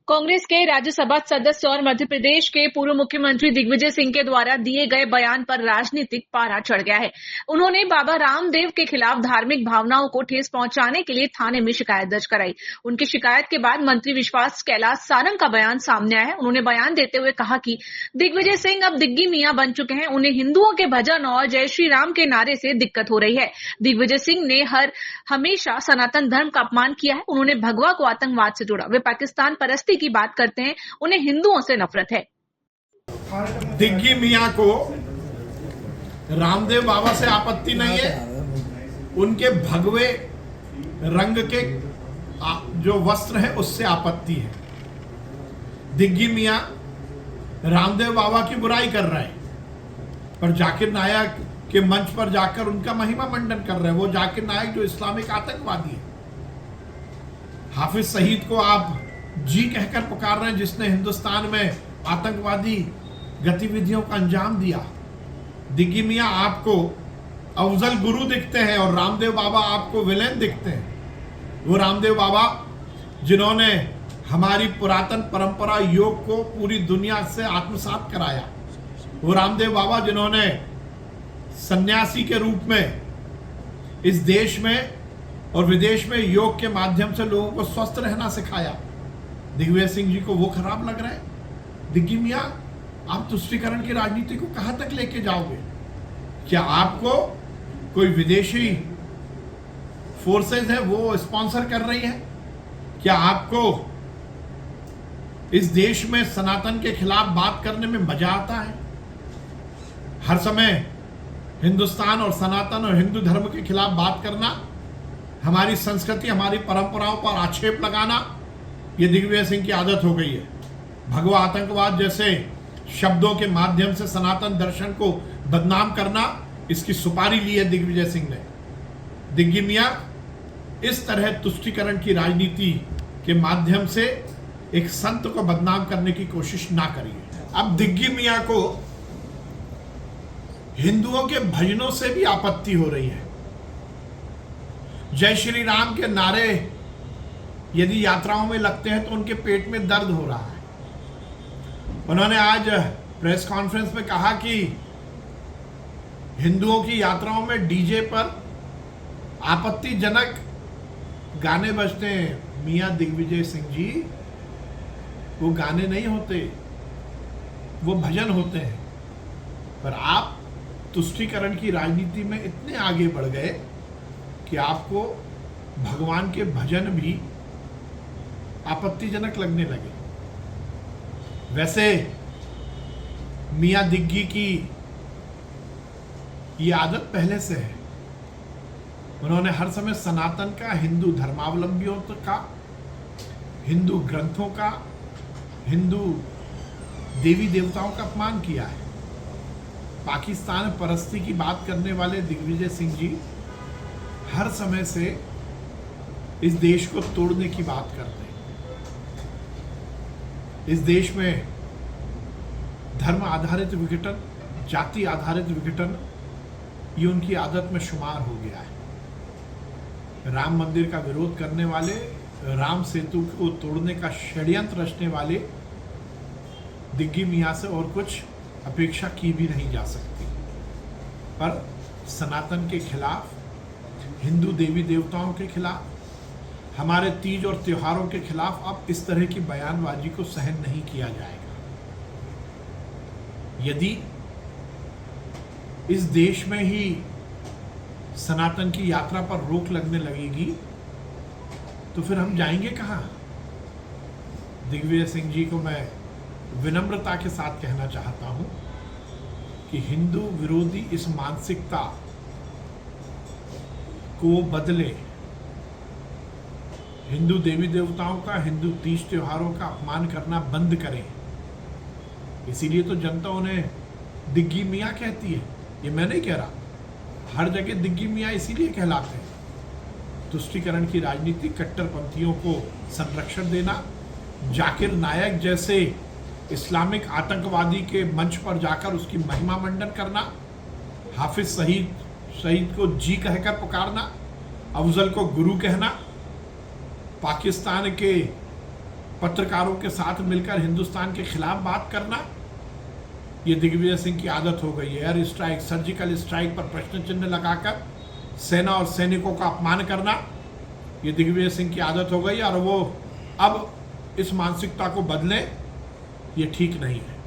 कांग्रेस के राज्यसभा सदस्य और मध्य प्रदेश के पूर्व मुख्यमंत्री दिग्विजय सिंह के द्वारा दिए गए बयान पर राजनीतिक पारा चढ़ गया है। उन्होंने बाबा रामदेव के खिलाफ धार्मिक भावनाओं को ठेस पहुंचाने के लिए थाने में शिकायत दर्ज कराई। उनकी शिकायत के बाद मंत्री विश्वास कैलाश सारंग का बयान सामने आया है। उन्होंने बयान देते हुए कहा कि दिग्विजय सिंह अब दिग्गी मियां बन चुके हैं। उन्हें हिंदुओं के भजन और जय श्री राम के नारे से दिक्कत हो रही है। दिग्विजय सिंह ने हमेशा सनातन धर्म का अपमान किया है। उन्होंने भगवा को आतंकवाद से जोड़ा। वे पाकिस्तान परस्ती की बात करते हैं। उन्हें हिंदुओं से नफरत है। दिग्गी मियां को रामदेव बाबा से आपत्ति नहीं है। उनके भगवे रंग के जो वस्त्र है उससे आपत्ति है। दिग्गी मियां रामदेव बाबा की बुराई कर रहे हैं, पर जाकिर नायक के मंच पर जाकर उनका महिमा मंडन कर रहे हैं। वो जाकिर नायक जो इस्लामिक आतंकवादी है। हाफिज सईद को आप जी कहकर पुकार रहे हैं, जिसने हिंदुस्तान में आतंकवादी गतिविधियों का अंजाम दिया। दिग्गी मियां आपको अफजल गुरु दिखते हैं और रामदेव बाबा आपको विलेन दिखते हैं। वो रामदेव बाबा जिन्होंने हमारी पुरातन परंपरा योग को पूरी दुनिया से आत्मसात कराया। वो रामदेव बाबा जिन्होंने सन्यासी के रूप में इस देश में और विदेश में योग के माध्यम से लोगों को स्वस्थ रहना सिखाया। दिग्विजय सिंह जी को वो खराब लग रहा है। दिग्गी मियां, आप तुष्टीकरण की राजनीति को कहां तक लेके जाओगे? क्या आपको कोई विदेशी फोर्सेस है वो स्पॉन्सर कर रही है? क्या आपको इस देश में सनातन के खिलाफ बात करने में मजा आता है? हर समय हिंदुस्तान और सनातन और हिंदू धर्म के खिलाफ बात करना, हमारी संस्कृति हमारी परंपराओं पर आक्षेप लगाना, ये दिग्विजय सिंह की आदत हो गई है। भगवा आतंकवाद जैसे शब्दों के माध्यम से सनातन दर्शन को बदनाम करना, इसकी सुपारी ली है दिग्विजय सिंह ने। दिग्गी मियां, इस तरह तुष्टीकरण की राजनीति के माध्यम से एक संत को बदनाम करने की कोशिश ना करिए। अब दिग्गी मियां को हिंदुओं के भजनों से भी आपत्ति हो रही है। जय श्री राम के नारे यदि यात्राओं में लगते हैं तो उनके पेट में दर्द हो रहा है। उन्होंने आज प्रेस कॉन्फ्रेंस में कहा कि हिंदुओं की यात्राओं में डीजे पर आपत्तिजनक गाने बजते हैं। मियां दिग्विजय सिंह जी, वो गाने नहीं होते, वो भजन होते हैं। पर आप तुष्टीकरण की राजनीति में इतने आगे बढ़ गए कि आपको भगवान के भजन भी आपत्तिजनक लगने लगे। वैसे मियां दिग्गी की ये आदत पहले से है। उन्होंने हर समय सनातन का, हिंदू धर्मावलंबियों का, हिंदू ग्रंथों का, हिंदू देवी देवताओं का अपमान किया है। पाकिस्तान परस्ती की बात करने वाले दिग्विजय सिंह जी हर समय से इस देश को तोड़ने की बात करते हैं। इस देश में धर्म आधारित विघटन, जाति आधारित विघटन, ये उनकी आदत में शुमार हो गया है। राम मंदिर का विरोध करने वाले, राम सेतु को तोड़ने का षड्यंत्र रचने वाले दिग्गी मियां से और कुछ अपेक्षा की भी नहीं जा सकती। पर सनातन के खिलाफ, हिंदू देवी देवताओं के खिलाफ, हमारे तीज और त्योहारों के खिलाफ अब इस तरह की बयानबाजी को सहन नहीं किया जाएगा। यदि इस देश में ही सनातन की यात्रा पर रोक लगने लगेगी तो फिर हम जाएंगे कहां? दिग्विजय सिंह जी को मैं विनम्रता के साथ कहना चाहता हूं कि हिंदू विरोधी इस मानसिकता को बदले। हिंदू देवी देवताओं का, हिंदू तीज त्योहारों का अपमान करना बंद करें। इसीलिए तो जनता उन्हें दिग्गी मियां कहती है। ये मैं नहीं कह रहा, हर जगह दिग्गी मियां इसीलिए कहलाते हैं। तुष्टीकरण की राजनीति, कट्टरपंथियों को संरक्षण देना, जाकिर नायक जैसे इस्लामिक आतंकवादी के मंच पर जाकर उसकी महिमा मंडन करना, हाफिज सईद को जी कहकर पुकारना, अफजल को गुरु कहना, पाकिस्तान के पत्रकारों के साथ मिलकर हिंदुस्तान के खिलाफ बात करना, ये दिग्विजय सिंह की आदत हो गई है। एयर स्ट्राइक, सर्जिकल स्ट्राइक पर प्रश्न चिन्ह लगाकर सेना और सैनिकों का अपमान करना, ये दिग्विजय सिंह की आदत हो गई और वो अब इस मानसिकता को बदलें, ये ठीक नहीं है।